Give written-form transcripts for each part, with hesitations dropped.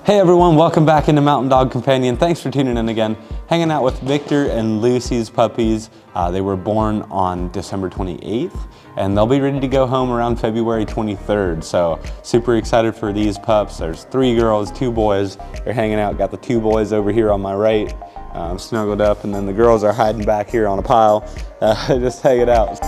Hey everyone, welcome back into Mountain Dog Companion. Thanks for tuning in again. Hanging out with Victor and Lucy's puppies. They were born on December 28th and they'll be ready to go home around February 23rd. So super excited for these pups. There's 3 girls, 2 boys. They're hanging out. Got the 2 boys over here on my right, snuggled up, and then the girls are hiding back here on a pile, just hanging out.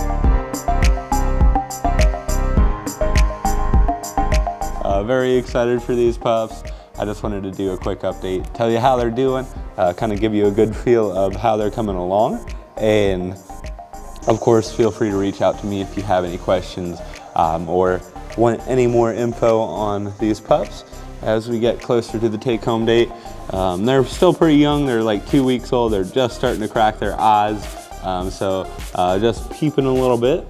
Very excited for these pups. I just wanted to do a quick update, tell you how they're doing, kind of give you a good feel of how they're coming along. And of course, feel free to reach out to me if you have any questions or want any more info on these pups as we get closer to the take-home date. They're still pretty young. They're like 2 weeks old. They're just starting to crack their eyes. So just peeping a little bit,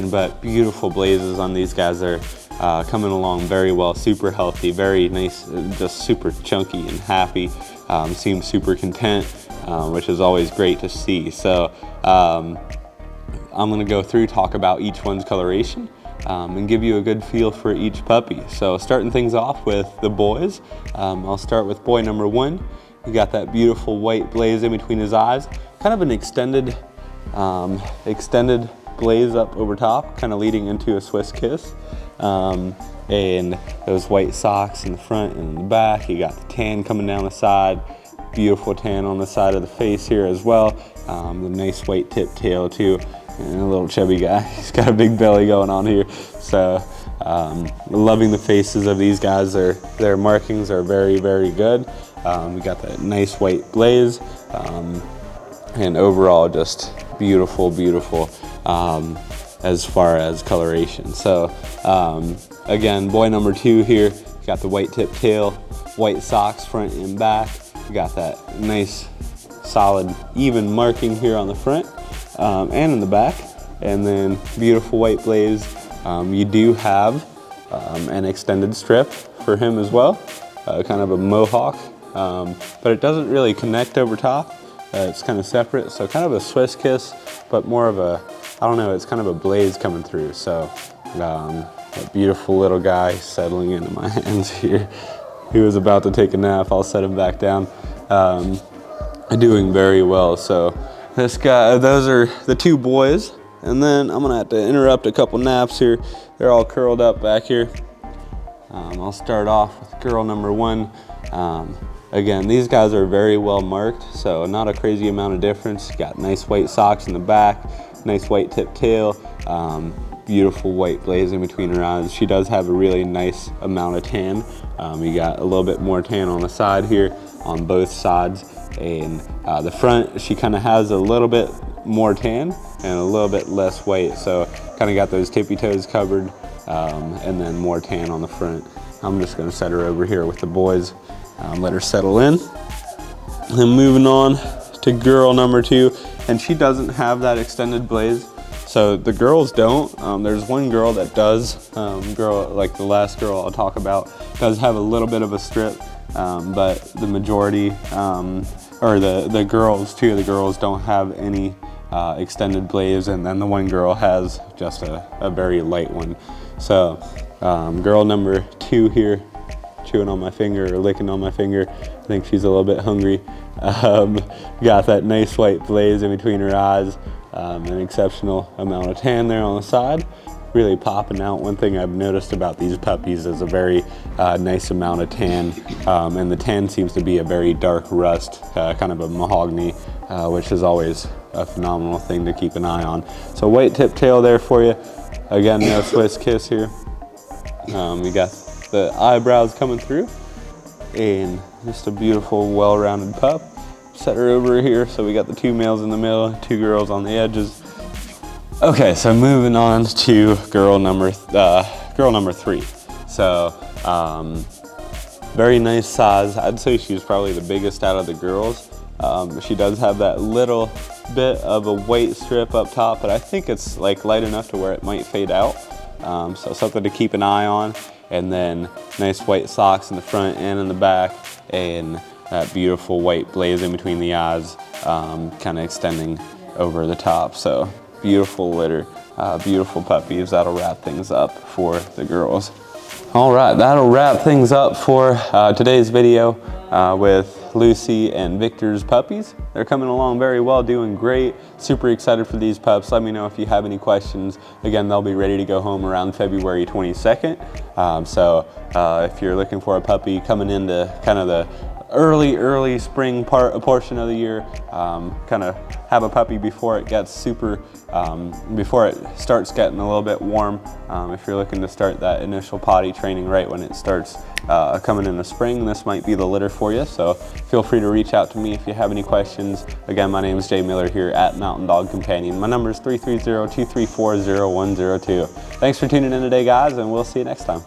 but beautiful blazes on these guys. They're coming along very well, super healthy, very nice, just super chunky and happy. Seem super content, which is always great to see. So I'm gonna go through, talk about each one's coloration, and give you a good feel for each puppy. So starting things off with the boys, I'll start with boy number 1. You got that beautiful white blaze in between his eyes, kind of an extended blaze up over top, kind of leading into a Swiss kiss. And those white socks in the front and in the back. You got the tan coming down the side, beautiful tan on the side of the face here as well. The nice white tip tail too, and a little chubby guy. He's got a big belly going on here. So loving the faces of these guys. Their markings are very, very good. We got that nice white blaze, and overall just beautiful, beautiful. As far as coloration. So again, boy number 2 here, got the white tip tail, white socks front and back. You got that nice solid even marking here on the front and in the back, and then beautiful white blaze. You do have an extended strip for him as well, kind of a mohawk, but it doesn't really connect over top. It's kind of separate, so kind of a Swiss kiss, but more of a, I don't know, it's kind of a blaze coming through. So a beautiful little guy settling into my hands here. He was about to take a nap. I'll set him back down. Doing very well. So this guy, those are the 2 boys. And then I'm gonna have to interrupt a couple naps here. They're all curled up back here. I'll start off with girl number 1. Again, these guys are very well marked, so not a crazy amount of difference. Got nice white socks in the back, nice white tip tail, beautiful white blaze in between her eyes. She does have a really nice amount of tan. You got a little bit more tan on the side here, on both sides. And the front, she kind of has a little bit more tan and a little bit less white. So kind of got those tippy toes covered, and then more tan on the front. I'm just gonna set her over here with the boys. Let her settle in. And then moving on to girl number 2, and she doesn't have that extended blaze. So the girls don't. There's one girl that does. Girl, like the last girl I'll talk about, does have a little bit of a strip, but the majority, or the girls, 2 of the girls don't have any extended blaze, and then the one girl has just a very light one. So girl number 2 here, chewing on my finger or licking on my finger. I think she's a little bit hungry. Got that nice white blaze in between her eyes, an exceptional amount of tan there on the side, really popping out. One thing I've noticed about these puppies is a very nice amount of tan, and the tan seems to be a very dark rust, kind of a mahogany, which is always a phenomenal thing to keep an eye on. So white tip tail there for you. Again, no Swiss kiss here. We got the eyebrows coming through, and just a beautiful, well-rounded pup. Set her over here, so we got the 2 males in the middle, 2 girls on the edges. Okay, so moving on to girl number 3. So very nice size. I'd say she's probably the biggest out of the girls. She does have that little bit of a white strip up top, but I think it's like light enough to where it might fade out. So something to keep an eye on. And then nice white socks in the front and in the back, and that beautiful white blaze in between the eyes, kind of extending over the top. So beautiful litter, beautiful puppies. That'll wrap things up for the girls. All right, that'll wrap things up for today's video with Lucy and Victor's puppies. They're coming along very well, doing great. Super excited for these pups. Let me know if you have any questions. Again, they'll be ready to go home around February 22nd. If you're looking for a puppy coming into kind of the early spring portion of the year, kind of have a puppy before it gets before it starts getting a little bit warm. If you're looking to start that initial potty training right when it starts coming in the spring, this might be the litter for you. So feel free to reach out to me if you have any questions. Again, my name is Jay Miller here at Mountain Dog Companion. My number is 330-234-0102. Thanks for tuning in today, guys, and we'll see you next time.